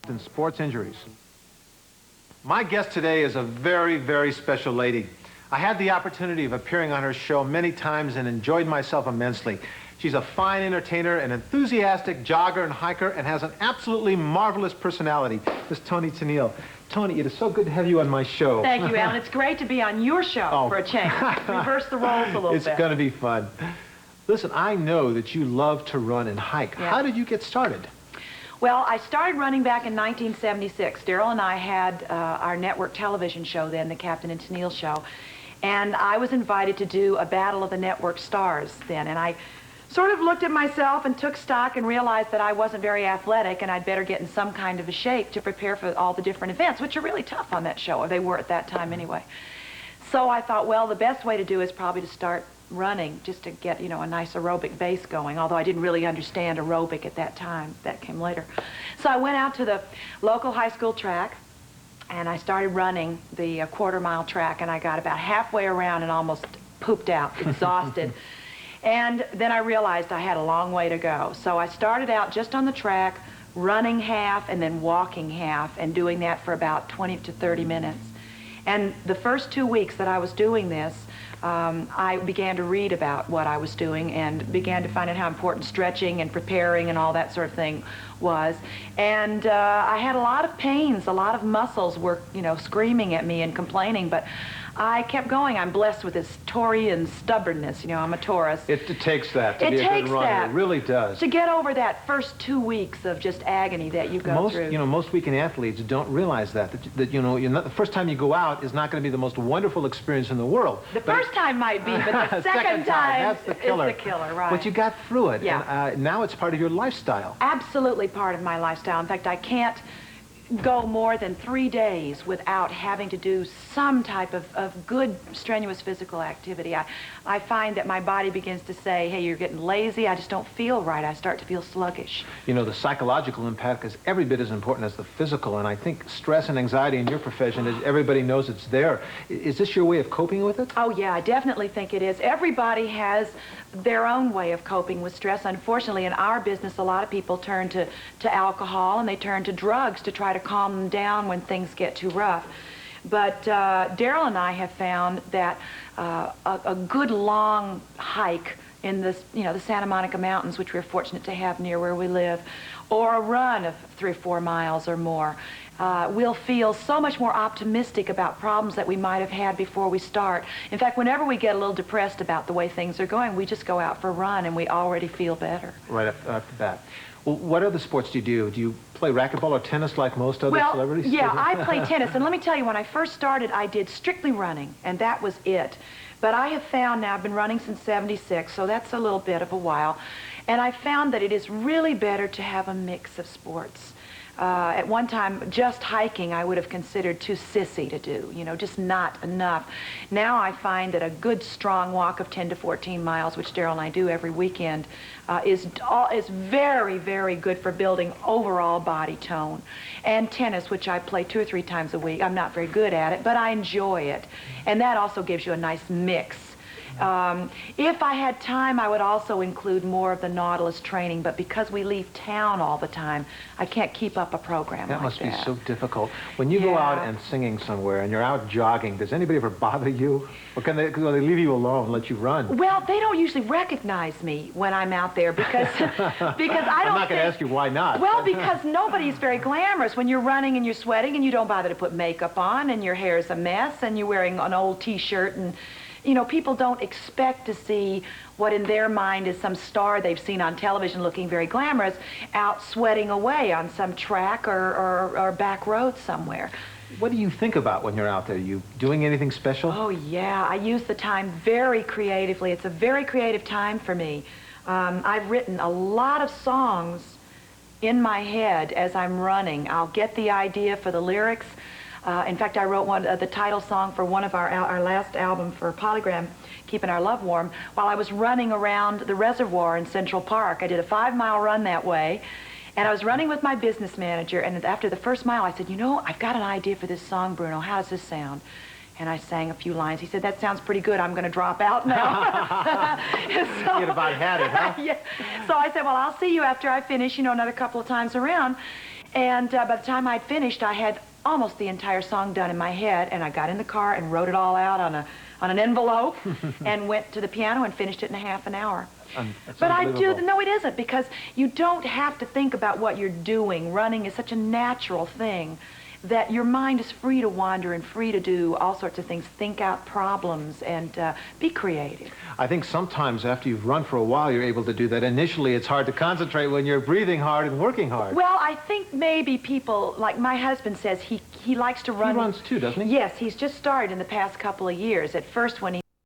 and sports injuries. My guest today is a very, very special lady. I had the opportunity of appearing on her show many times and enjoyed myself immensely. She's a fine entertainer, an enthusiastic jogger and hiker, and has an absolutely marvelous personality. Miss Toni Tennille. Toni, it is so good to have you on my show. Thank you, Alan. It's great to be on your show for a change. Reverse the roles a little bit. It's going to be fun. Listen, I know that you love to run and hike. Yeah. How did you get started? Well, I started running back in 1976. Daryl and I had our network television show then, the Captain and Tennille Show. And I was invited to do a battle of the network stars then. And I sort of looked at myself and took stock and realized that I wasn't very athletic and I'd better get in some kind of a shape to prepare for all the different events, which are really tough on that show, or they were at that time anyway. So I thought, well, the best way to do is probably to start running, just to get, you know, a nice aerobic base going, although I didn't really understand aerobic at that time. That came later. So I went out to the local high school track and I started running the quarter-mile track, and I got about halfway around and almost pooped out, exhausted. And then I realized I had a long way to go. So I started out just on the track, running half and then walking half, and doing that for about 20 to 30 minutes. And the first 2 weeks that I was doing this, I began to read about what I was doing and began to find out how important stretching and preparing and all that sort of thing was. And I had a lot of pains, a lot of muscles were, you know, screaming at me and complaining, but I kept going. I'm blessed with this Taurian stubbornness. You know, I'm a Taurus. It takes that to be a good runner. It really does. To get over that first 2 weeks of just agony that you go through. You know, most weekend athletes don't realize that you know, the first time you go out is not going to be the most wonderful experience in the world. The first time might be, but the second time that's the killer. Is the killer, right? But you got through it. Yeah. And now it's part of your lifestyle. Absolutely part of my lifestyle. In fact, I can't go more than 3 days without having to do some type of good, strenuous physical activity. I find that my body begins to say, hey, you're getting lazy, I just don't feel right, I start to feel sluggish. You know, the psychological impact is every bit as important as the physical, and I think stress and anxiety in your profession, everybody knows it's there. Is this your way of coping with it? Oh, yeah, I definitely think it is. Everybody has their own way of coping with stress. Unfortunately, in our business, a lot of people turn to alcohol and they turn to drugs to try to calm them down when things get too rough. But Daryl and I have found that a good long hike in the Santa Monica Mountains, which we're fortunate to have near where we live, or a run of 3 or 4 miles or more, we'll feel so much more optimistic about problems that we might have had before we start. In fact, whenever we get a little depressed about the way things are going, we just go out for a run and we already feel better. Right off the bat. Well, what other sports do you do? Do you play racquetball or tennis like most other celebrities? Yeah, I play tennis. And let me tell you, when I first started, I did strictly running, and that was it. But I have found now, I've been running since '76, so that's a little bit of a while, and I found that it is really better to have a mix of sports. At one time, just hiking I would have considered too sissy to do, you know, just not enough. Now I find that a good strong walk of 10 to 14 miles, which Daryl and I do every weekend, is very, very good for building overall body tone. And tennis, which I play 2 or 3 times a week. I'm not very good at it, but I enjoy it. And that also gives you a nice mix. If I had time, I would also include more of the Nautilus training, but because we leave town all the time, I can't keep up a program like that. That must be so difficult. When you go out and singing somewhere and you're out jogging, does anybody ever bother you? Or can they leave you alone and let you run? Well, they don't usually recognize me when I'm out there because I don't I'm not going to ask you why not. Well, because nobody's very glamorous. When you're running and you're sweating and you don't bother to put makeup on and your hair's a mess and you're wearing an old T-shirt, and you know, people don't expect to see what in their mind is some star they've seen on television looking very glamorous out sweating away on some track or back road somewhere. What do you think about when you're out there? Are you doing anything special? Oh, yeah. I use the time very creatively. It's a very creative time for me. I've written a lot of songs in my head as I'm running. I'll get the idea for the lyrics. In fact, I wrote the title song for one of our last album for Polygram, Keeping Our Love Warm, while I was running around the reservoir in Central Park. I did a 5-mile run that way, and I was running with my business manager, and after the first mile, I said, you know, I've got an idea for this song, Bruno. How does this sound? And I sang a few lines. He said, that sounds pretty good. I'm going to drop out now. So, you about had it, huh? Yeah. So I said, well, I'll see you after I finish, you know, another couple of times around. And by the time I'd finished, I had almost the entire song done in my head, and I got in the car and wrote it all out on an envelope and went to the piano and finished it in a half an hour. That's But I do, unbelievable. no, it isn't, because you don't have to think about what you're doing. Running is such a natural thing that your mind is free to wander and free to do all sorts of things, think out problems, and be creative. I think sometimes after you've run for a while, you're able to do that. Initially, it's hard to concentrate when you're breathing hard and working hard. Well, I think maybe people, like my husband says, he likes to run. He runs too, doesn't he? Yes, he's just started in the past couple of years. At first, when he